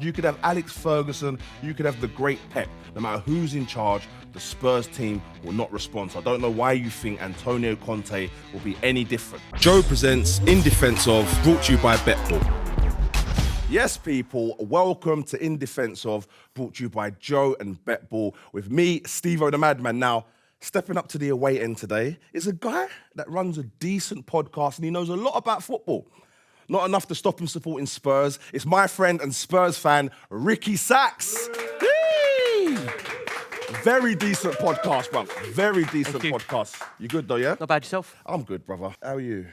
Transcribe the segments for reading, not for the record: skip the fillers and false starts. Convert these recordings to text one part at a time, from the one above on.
You could have Alex Ferguson, you could have the great Pep. No matter who's in charge, the Spurs team will not respond. So I don't know why you think Antonio Conte will be any different. Joe presents In Defense Of, brought to you by Betball. Yes, people, welcome to In Defense Of, brought to you by Joe and Betball, with me, Stevo the Madman. Now, stepping up to the away end today is a guy that runs a decent podcast and he knows a lot about football. Not enough to stop him supporting Spurs. It's my friend and Spurs fan, Ricky Sachs. Yay! Very decent podcast, bruv. Very decent podcast. You good though, yeah? Not bad yourself? I'm good, brother. How are you?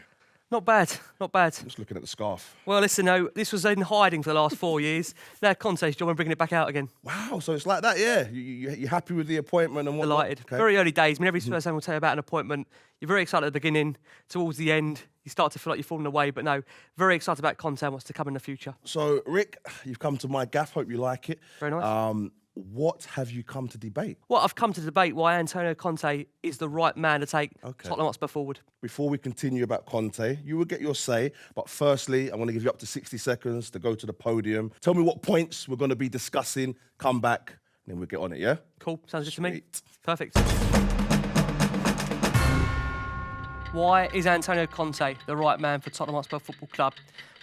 Not bad, not bad. Just looking at the scarf. Well, listen, no, this was in hiding for the last 4 years. Now Conte's job and bringing it back out again. Wow, so it's like that, yeah? You're happy with the appointment and whatnot? Delighted. Okay. Very early days. I mean, every Spurs fan will tell you about an appointment. You're very excited at the beginning. Towards the end, you start to feel like you're falling away. But no, very excited about Conte and what's to come in the future. So, Rick, you've come to my gaff. Hope you like it. Very nice. What have you come to debate? Well, I've come to debate why Antonio Conte is the right man to take Tottenham Hotspur forward. Before we continue about Conte, you will get your say. But firstly, I want to give you up to 60 seconds to go to the podium. Tell me what points we're going to be discussing. Come back, and then we'll get on it, yeah? Cool. Sounds good to me. Sweet. Perfect. Why is Antonio Conte the right man for Tottenham Hotspur Football Club?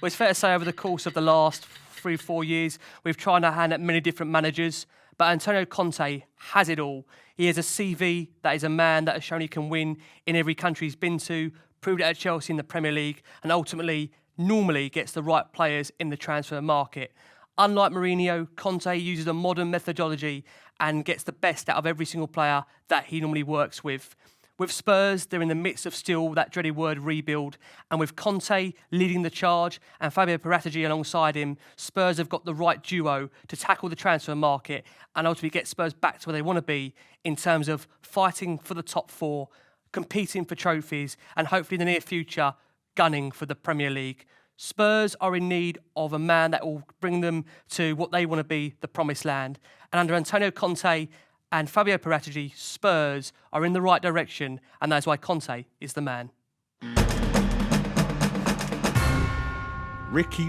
Well, it's fair to say over the course of the last 3-4 years, we've tried our hand at many different managers, but Antonio Conte has it all. He has a CV that is a man that has shown he can win in every country he's been to, proved it at Chelsea in the Premier League, and ultimately, normally gets the right players in the transfer market. Unlike Mourinho, Conte uses a modern methodology and gets the best out of every single player that he normally works with. With Spurs, they're in the midst of still that dreaded word rebuild. And with Conte leading the charge and Fabio Paratici alongside him, Spurs have got the right duo to tackle the transfer market and ultimately get Spurs back to where they want to be in terms of fighting for the top four, competing for trophies, and hopefully in the near future, gunning for the Premier League. Spurs are in need of a man that will bring them to what they want to be, the promised land. And under Antonio Conte and Fabio Paratici, Spurs are in the right direction, and that's why Conte is the man. Ricky.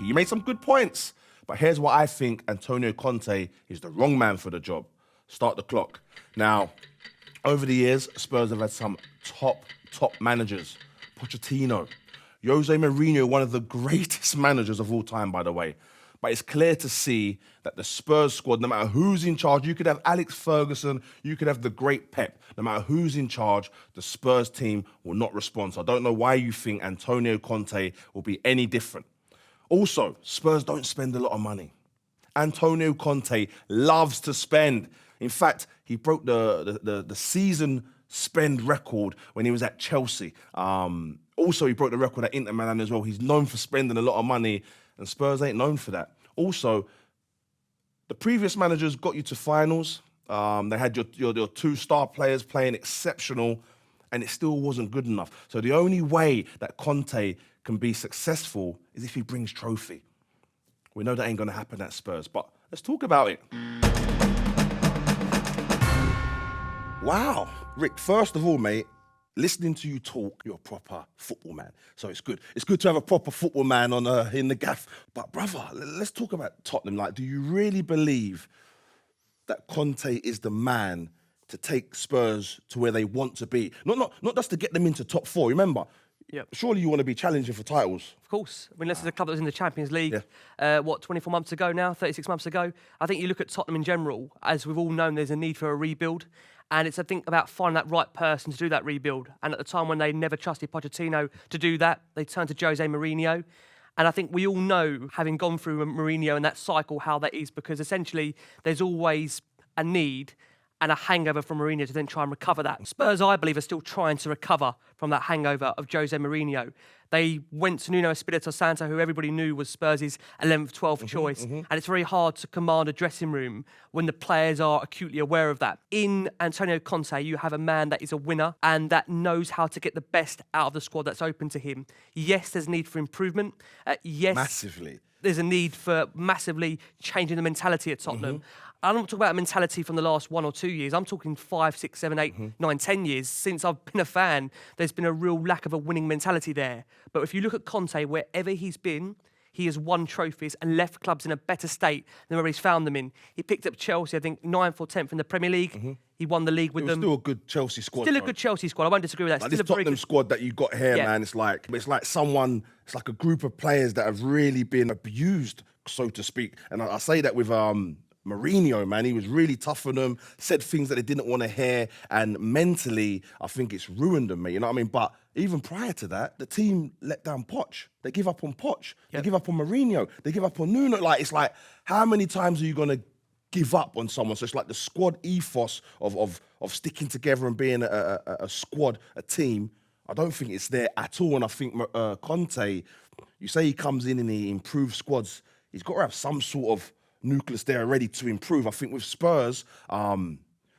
You made some good points. But here's what I think Antonio Conte is the wrong man for the job. Start the clock. Now, over the years, Spurs have had some top managers. Pochettino, Jose Mourinho, one of the greatest managers of all time, by the way. But it's clear to see that the Spurs squad, no matter who's in charge, you could have Alex Ferguson, you could have the great Pep. No matter who's in charge, the Spurs team will not respond. So I don't know why you think Antonio Conte will be any different. Also, Spurs don't spend a lot of money. Antonio Conte loves to spend. In fact, he broke the season spend record when he was at Chelsea. Also, he broke the record at Inter Milan as well. He's known for spending a lot of money, and Spurs ain't known for that. Also, the previous managers got you to finals. They had your two star players playing exceptional, and it still wasn't good enough. So the only way that Conte can be successful is if he brings trophy. We know that ain't going to happen at Spurs, but let's talk about it. Wow. Rick, first of all, mate, listening to you talk, you're a proper football man. So it's good. It's good to have a proper football man on in the gaff. But brother, let's talk about Tottenham. Like, do you really believe that Conte is the man to take Spurs to where they want to be? Not just to get them into top four. Remember, surely you want to be challenging for titles. Of course. I mean, this is a club that was in the Champions League, 24 months ago now, 36 months ago. I think you look at Tottenham in general, as we've all known, there's a need for a rebuild. And it's, I think, about finding that right person to do that rebuild. And at the time when they never trusted Pochettino to do that, they turned to Jose Mourinho. And I think we all know, having gone through Mourinho and that cycle, how that is, because essentially there's always a need and a hangover from Mourinho to then try and recover that. Spurs, I believe, are still trying to recover from that hangover of Jose Mourinho. They went to Nuno Espirito Santo, who everybody knew was Spurs' 11th, 12th choice. And it's very hard to command a dressing room when the players are acutely aware of that. In Antonio Conte, you have a man that is a winner and that knows how to get the best out of the squad that's open to him. Yes, there's a need for improvement. Yes, massively. There's a need for massively changing the mentality at Tottenham. I'm not talking about mentality from the last 1 or 2 years. I'm talking 5, 6, 7, 8, 9, 10 years. Since I've been a fan, there's been a real lack of a winning mentality there. But if you look at Conte, wherever he's been, he has won trophies and left clubs in a better state than where he's found them in. He picked up Chelsea, I think, 9th or 10th in the Premier League. He won the league with them. Still a good Chelsea squad. Still a good Chelsea squad. I won't disagree with that. Like Still this a very Tottenham good squad that you got here, man, it's like someone, it's like a group of players that have really been abused, so to speak. And I say that with Mourinho, man. He was really tough on them, said things that they didn't want to hear, and mentally, I think it's ruined them, mate. You know what I mean? But even prior to that, the team let down Poch. They give up on Poch. They give up on Mourinho. They give up on Nuno. Like, it's like, how many times are you going to give up on someone? So it's like the squad ethos of sticking together and being a squad, a team. I don't think it's there at all. And I think Conte, you say he comes in and he improves squads. He's got to have some sort of nucleus there ready to improve. I think with Spurs, and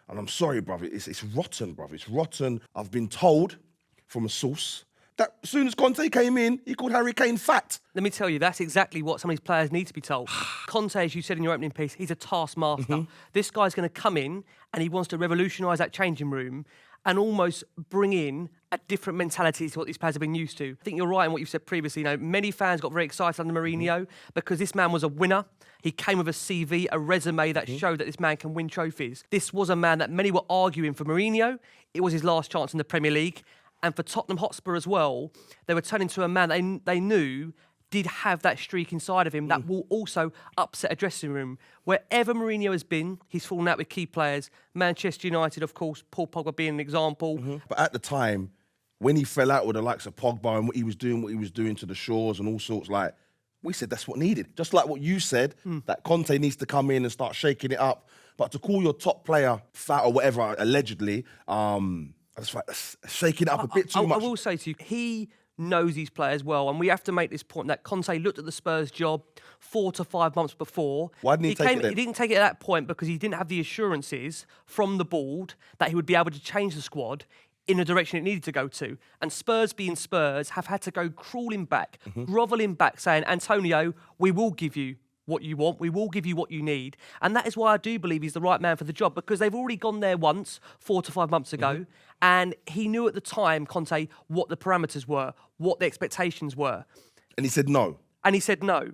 I'm sorry, brother, it's rotten, brother. It's rotten. I've been told from a source that as soon as Conte came in, he called Harry Kane fat. Let me tell you, that's exactly what some of these players need to be told. Conte, as you said in your opening piece, he's a taskmaster. This guy's going to come in and he wants to revolutionise that changing room and almost bring in a different mentality to what these players have been used to. I think you're right in what you've said previously. You know, many fans got very excited under Mourinho because this man was a winner. He came with a CV, a resume that showed that this man can win trophies. This was a man that many were arguing for Mourinho. It was his last chance in the Premier League. And for Tottenham Hotspur as well, they were turning to a man they knew did have that streak inside of him that will also upset a dressing room. Wherever Mourinho has been, he's fallen out with key players. Manchester United, of course, Paul Pogba being an example. But at the time, when he fell out with the likes of Pogba and what he was doing to the Shaws and all sorts, like, we said that's what needed. Just like what you said, that Conte needs to come in and start shaking it up. But to call your top player fat or whatever, allegedly, that's like shaking it up a bit too much. I will say to you, he knows these players well, and we have to make this point that Conte looked at the Spurs job 4 to 5 months before. Why didn't he take it then? He didn't take it at that point because he didn't have the assurances from the board that he would be able to change the squad in the direction it needed to go to. And Spurs being Spurs have had to go crawling back, grovelling back, saying, Antonio, we will give you what you want, we will give you what you need. And that is why I do believe he's the right man for the job, because they've already gone there once, 4 to 5 months ago, and he knew at the time, Conte, what the parameters were, what the expectations were. And he said no. And he said no.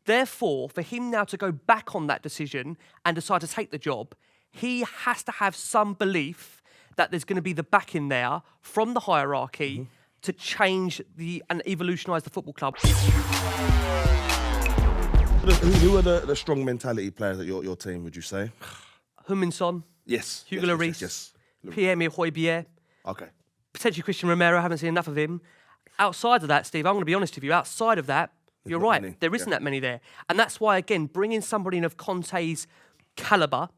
Therefore, for him now to go back on that decision and decide to take the job, he has to have some belief that there's going to be the backing there from the hierarchy to change and evolutionise the football club. Who are the strong mentality players at your team, would you say? Heung-min Son. Yes. Hugo Lloris. Yes. Pierre-Emile Højbjerg. Okay. Potentially Christian Romero. Haven't seen enough of him. Outside of that, Steve, I'm going to be honest with you. Outside of that, you're right. Many. There isn't that many there. And that's why, again, bringing somebody in of Conte's calibre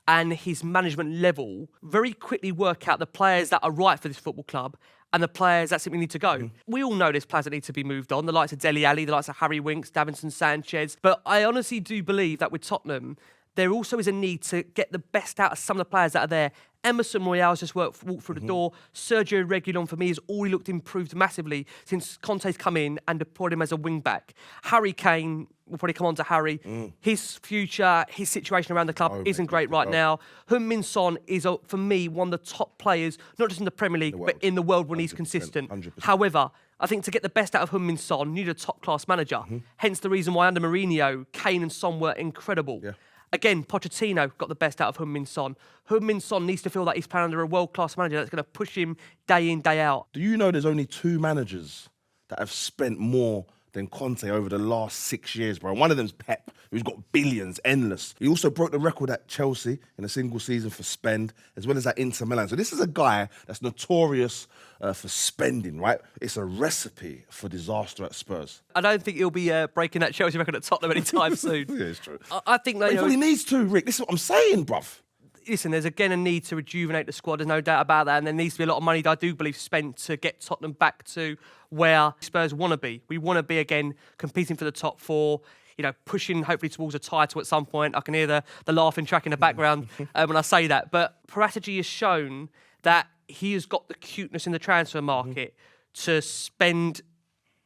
and his management level, very quickly work out the players that are right for this football club and the players that simply need to go. We all know there's players that need to be moved on, the likes of Dele Alli, the likes of Harry Winks, Davinson Sanchez. But I honestly do believe that with Tottenham, there also is a need to get the best out of some of the players that are there. Emerson Royale's just walked through the door. Sergio Reguilon, for me, has already looked improved massively since Conte's come in and deployed him as a wing-back. Harry Kane, we'll probably come on to Harry. His future, his situation around the club isn't great right now. Heung-min Son is, for me, one of the top players, not just in the Premier League, but in the world when he's consistent. 100%. However, I think to get the best out of Heung-min Son, you need a top-class manager. Hence the reason why under Mourinho, Kane and Son were incredible. Yeah. Again, Pochettino got the best out of Heung-min Son. Heung-min Son needs to feel that he's playing under a world-class manager that's going to push him day in, day out. Do you know there's only 2 managers that have spent more than Conte over the last 6 years, bro? One of them's Pep, who's got billions, endless. He also broke the record at Chelsea in a single season for spend, as well as at Inter Milan. So this is a guy that's notorious for spending, right? It's a recipe for disaster at Spurs. I don't think he'll be breaking that Chelsea record at Tottenham anytime soon. Yeah, it's true. I think that, He probably needs to, Rick. This is what I'm saying, bruv. Listen, there's again a need to rejuvenate the squad. There's no doubt about that. And there needs to be a lot of money that I do believe spent to get Tottenham back to where Spurs want to be. We want to be, again, competing for the top 4, you know, pushing hopefully towards a title at some point. I can hear the laughing track in the background when I say that. But Paratici has shown that he has got the cuteness in the transfer market to spend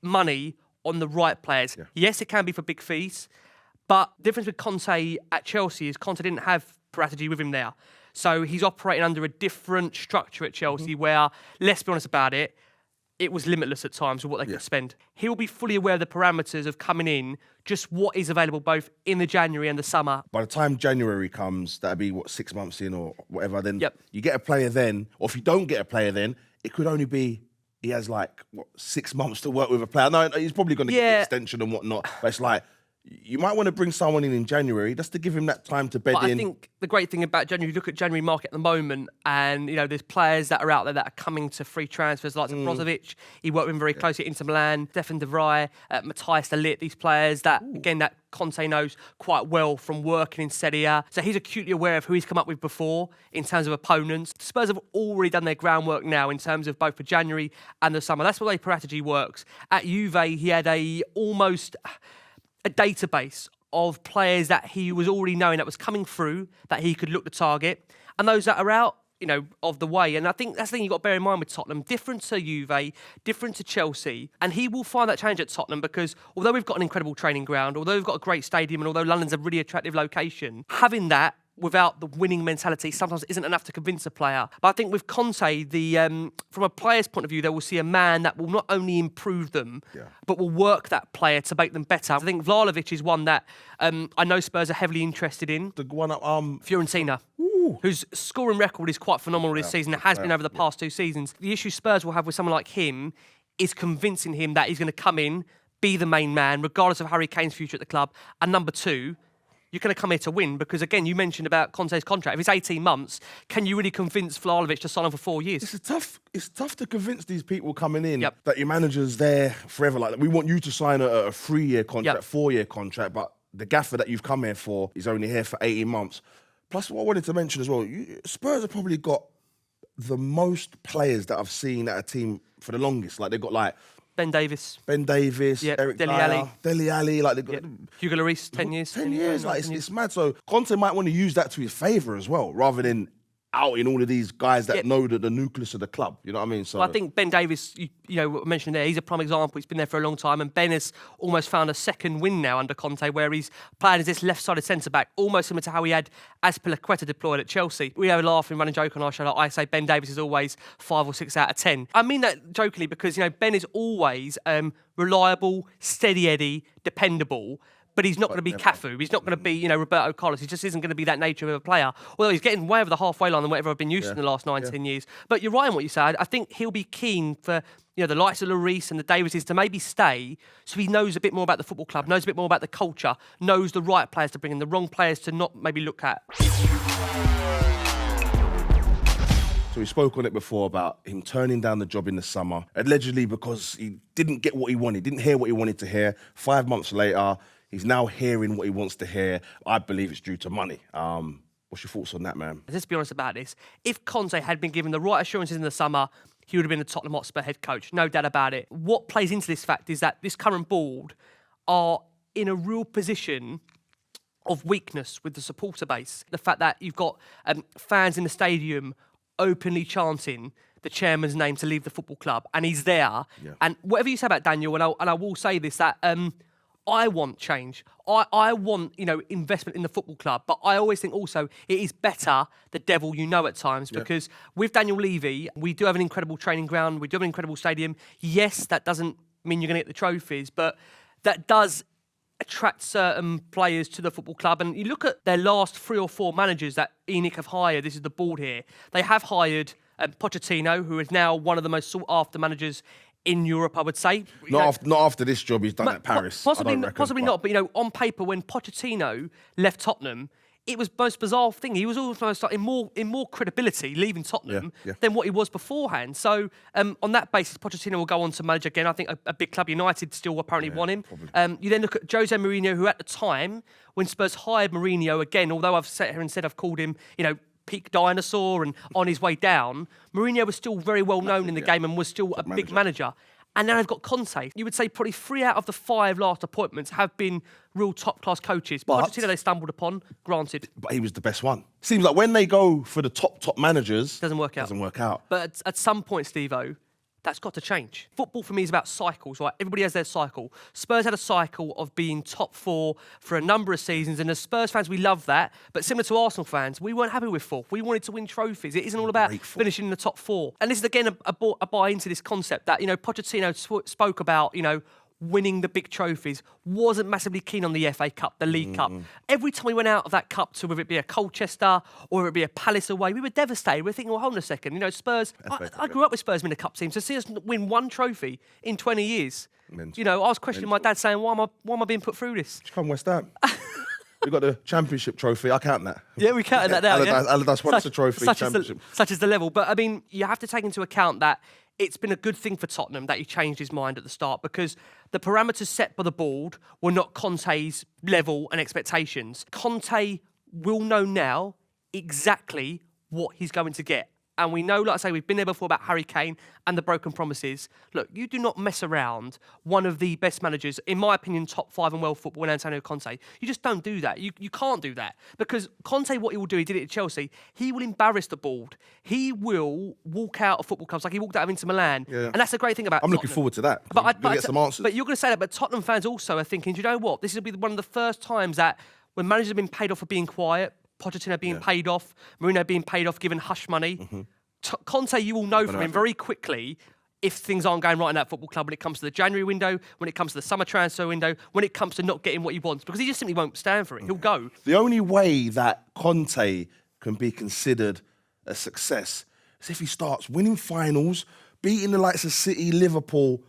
money on the right players. Yeah. Yes, it can be for big fees. But the difference with Conte at Chelsea is Conte didn't have Paratici with him there. So he's operating under a different structure at Chelsea where, let's be honest about it, it was limitless at times with what they could spend. He'll be fully aware of the parameters of coming in, just what is available both in the January and the summer. By the time January comes, that'd be, 6 months in or whatever, then Yep. you get a player then, or if you don't get a player then, it could only be he has 6 months to work with a player. No, he's probably going to get an extension and whatnot, but it's like, you might want to bring someone in January just to give him that time to bed in. I think the great thing about January, you look at January market at the moment, and there's players that are out there that are coming to free transfers, like Brozovic. He worked with him very closely at Inter Milan. Stefan de Vrij, Matthijs de Ligt, these players that, again, that Conte knows quite well from working in Serie A. So he's acutely aware of who he's come up with before in terms of opponents. Spurs have already done their groundwork now in terms of both for January and the summer. That's the way Paratici works. At Juve, he had almost a database of players that he was already knowing that was coming through, that he could look to target, and those that are out, of the way. And I think that's the thing you've got to bear in mind with Tottenham. Different to Juve, different to Chelsea. And he will find that challenge at Tottenham because although we've got an incredible training ground, although we've got a great stadium, and although London's a really attractive location, having that without the winning mentality sometimes isn't enough to convince a player. But I think with Conte, from a player's point of view, they will see a man that will not only improve them, but will work that player to make them better. I think Vlahovic is one that I know Spurs are heavily interested in. The one up Fiorentina. Whose scoring record is quite phenomenal this season. It has been over the past 2 seasons. The issue Spurs will have with someone like him is convincing him that he's going to come in, be the main man, regardless of Harry Kane's future at the club. And number 2, you're going to come here to win because, again, you mentioned about Conte's contract. If it's 18 months, can you really convince Vlahovic to sign on for 4 years? It's tough to convince these people coming in that your manager's there forever. Like, we want you to sign a 3-year contract, 4-year contract, but the gaffer that you've come here for is only here for 18 months. Plus, what I wanted to mention as well, Spurs have probably got the most players that I've seen at a team for the longest. Like, they've got Ben Davis, Eric Dele Alli, like they've got Hugo Lloris, 10 years. 10 years, it's mad. So Conte might want to use that to his favour as well, rather than outing all of these guys that know the nucleus of the club. You know what I mean? So I think Ben Davis, what I mentioned there, he's a prime example. He's been there for a long time, and Ben has almost found a second win now under Conte, where he's playing as this left-sided centre-back, almost similar to how he had Azpilicueta deployed at Chelsea. We have a laugh and run a joke on our show. Like I say, Ben Davis is always 5 or 6 out of 10. I mean that jokingly because Ben is always reliable, steady Eddie, dependable. But he's not going to be Cafu. He's not going to be, Roberto Carlos. He just isn't going to be that nature of a player. Although he's getting way over the halfway line than whatever I've been used to in the last 10 years. But you're right in what you said. I think he'll be keen for, the likes of Lloris and the Davises to maybe stay so he knows a bit more about the football club, knows a bit more about the culture, knows the right players to bring in, the wrong players to not maybe look at. So we spoke on it before about him turning down the job in the summer, allegedly because he didn't get what he wanted, didn't hear what he wanted to hear. 5 months later, he's now hearing what he wants to hear. I believe it's due to money. What's your thoughts on that, man? Let's be honest about this. If Conte had been given the right assurances in the summer, he would have been the Tottenham Hotspur head coach. No doubt about it. What plays into this fact is that this current board are in a real position of weakness with the supporter base. The fact that you've got fans in the stadium openly chanting the chairman's name to leave the football club, and he's there. Yeah. And whatever you say about Daniel, and I will say this, that I want change. I want, investment in the football club. But I always think also it is better the devil you know at times because with Daniel Levy, we do have an incredible training ground. We do have an incredible stadium. Yes, that doesn't mean you're going to get the trophies, but that does attract certain players to the football club. And you look at their last 3 or 4 managers that ENIC have hired. This is the board here. They have hired Pochettino, who is now one of the most sought-after managers in Europe, I would say. Not after this job he's done at Paris. Possibly not. But on paper, when Pochettino left Tottenham, it was the most bizarre thing. He was almost like in more credibility leaving Tottenham than what he was beforehand. So on that basis, Pochettino will go on to manage again. I think a big club, United, still apparently want him. You then look at Jose Mourinho, who at the time when Spurs hired Mourinho again, although I've sat here and said I've called him, peak dinosaur and on his way down, Mourinho was still very well known in the game and was still a big manager. And now they've got Conte. You would say probably 3 out of the 5 last appointments have been real top-class coaches. Pochettino they stumbled upon, granted. But he was the best one. Seems like when they go for the top managers... Doesn't work out. Doesn't work out. But at some point, Steve-O, That's got to change. Football for me is about cycles, right? Everybody has their cycle. Spurs had a cycle of being top 4 for a number of seasons, and as Spurs fans, we love that. But similar to Arsenal fans, we weren't happy with 4th. We wanted to win trophies. It isn't all about finishing in the top 4. And this is, again, a buy into this concept that, Pochettino spoke about, winning the big trophies, wasn't massively keen on the FA Cup, the League Cup. Every time we went out of that cup to whether it be a Colchester or whether it be a Palace away, we were devastated. We were thinking, well, hold on a second, Spurs, I grew up with Spurs winning a cup team, so see us win one trophy in 20 years. I was questioning my dad saying, why am I being put through this? Come West Ham. We got the championship trophy. I count that. Yeah, we counted that now. Allardyce won the trophy. Such is the level. But, you have to take into account that it's been a good thing for Tottenham that he changed his mind at the start, because the parameters set by the board were not Conte's level and expectations. Conte will know now exactly what he's going to get. And we know, like I say, we've been there before about Harry Kane and the broken promises. Look, you do not mess around one of the best managers, in my opinion, top 5 in world football, in Antonio Conte. You just don't do that. You can't do that. Because Conte, what he will do, he did it at Chelsea, he will embarrass the board. He will walk out of football clubs like he walked out of Inter Milan. Yeah. And that's the great thing about I'm Tottenham. looking forward to that. But get some answers. But you're going to say that, but Tottenham fans also are thinking, do you know what? This will be one of the first times that when managers have been paid off for being quiet, Pochettino being paid off, Mourinho being paid off, given hush money, Conte, you will know from him very quickly if things aren't going right in that football club when it comes to the January window, when it comes to the summer transfer window, when it comes to not getting what he wants, because he just simply won't stand for it. He'll go. The only way that Conte can be considered a success is if he starts winning finals, beating the likes of City, Liverpool,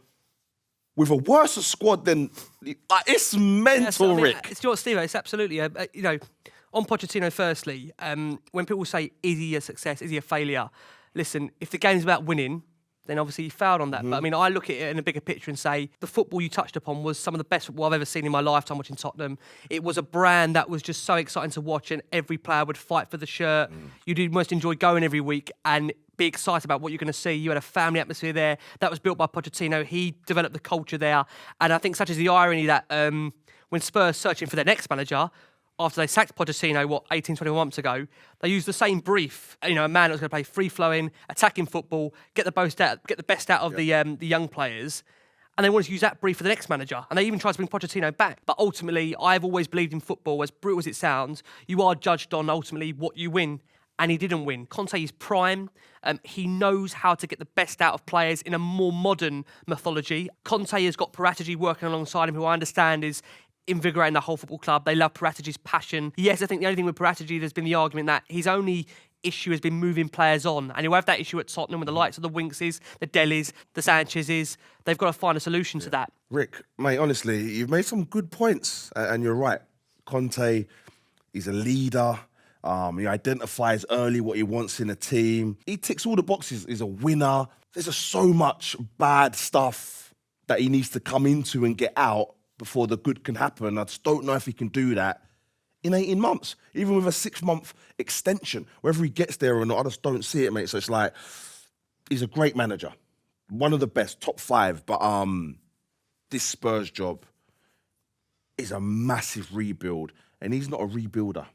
with a worse squad than... it's mental, Rick. It's what, Steve, it's absolutely... on Pochettino, firstly, when people say, is he a success, is he a failure? Listen, if the game's about winning, then obviously he failed on that. But I look at it in a bigger picture and say the football you touched upon was some of the best football I've ever seen in my lifetime watching Tottenham. It was a brand that was just so exciting to watch, and every player would fight for the shirt. You did most enjoy going every week and be excited about what you're going to see. You had a family atmosphere there that was built by Pochettino. He developed the culture there. And I think such is the irony that when Spurs searching for their next manager, after they sacked Pochettino, 18, 21 months ago, they used the same brief. A man that was going to play free-flowing, attacking football, get the best out of the young players. And they wanted to use that brief for the next manager. And they even tried to bring Pochettino back. But ultimately, I've always believed in football, as brutal as it sounds, you are judged on ultimately what you win. And he didn't win. Conte is prime. He knows how to get the best out of players in a more modern mythology. Conte has got Paratici working alongside him, who I understand is invigorating the whole football club. They love Paratici's passion. Yes, I think the only thing with Paratici, there's been the argument that his only issue has been moving players on. And he'll have that issue at Tottenham with the likes of the Winkses, the Delis, the Sanchez's. They've got to find a solution to that. Rick, mate, honestly, you've made some good points. And you're right. Conte, he's a leader. He identifies early what he wants in a team. He ticks all the boxes. He's a winner. There's just so much bad stuff that he needs to come into and get out before the good can happen. I just don't know if he can do that in 18 months, even with a 6-month extension. Whether he gets there or not, I just don't see it, mate. So it's like, he's a great manager. One of the best, top 5. But this Spurs job is a massive rebuild. And he's not a rebuilder,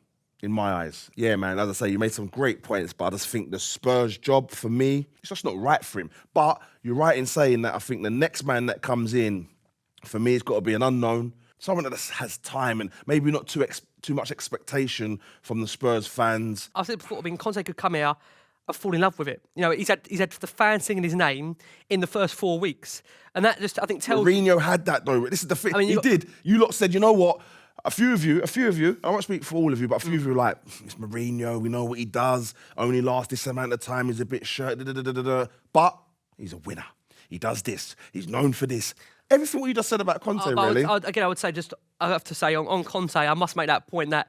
in my eyes. Yeah, man, as I say, you made some great points, but I just think the Spurs job, for me, it's just not right for him. But you're right in saying that I think the next man that comes in, for me, it's got to be an unknown, someone that has time and maybe not too much expectation from the Spurs fans. I said before, Conte could come here and fall in love with it. He's had the fans singing his name in the first 4 weeks, and that just, I think, tells. Mourinho had that though. This is the thing. He did. You lot said, you know what? A few of you, I won't speak for all of you, but a few of you are like, it's Mourinho, we know what he does, only lasts this amount of time, he's a bit shirt, but he's a winner. He does this. He's known for this. Everything what you just said about Conte, really. I would say I have to say on Conte, I must make that point that,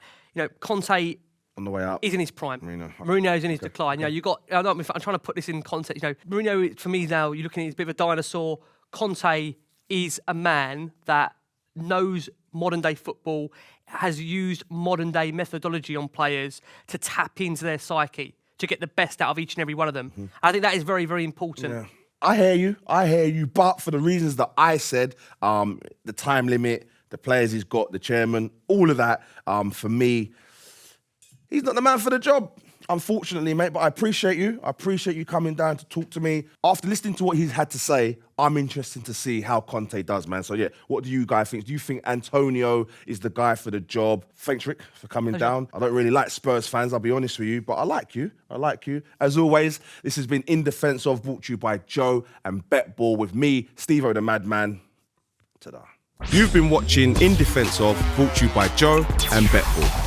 Conte on the way up, he's in his prime. Mourinho's in his decline. I'm trying to put this in context. Mourinho, for me now, you're looking at, he's a bit of a dinosaur. Conte is a man that knows modern day football, has used modern day methodology on players to tap into their psyche, to get the best out of each and every one of them. I think that is very, very important. Yeah. I hear you, but for the reasons that I said, the time limit, the players he's got, the chairman, all of that, for me, he's not the man for the job. unfortunately, mate, but I appreciate you. I appreciate you coming down to talk to me. After listening to what he's had to say, I'm interested to see how Conte does, man. So, yeah, what do you guys think? Do you think Antonio is the guy for the job? Thanks, Rick, for coming down. I don't really like Spurs fans, I'll be honest with you, but I like you. I like you. As always, this has been In Defense Of, brought to you by Joe and Betball with me, Stevo the Madman. Ta-da. You've been watching In Defense Of, brought to you by Joe and Betball.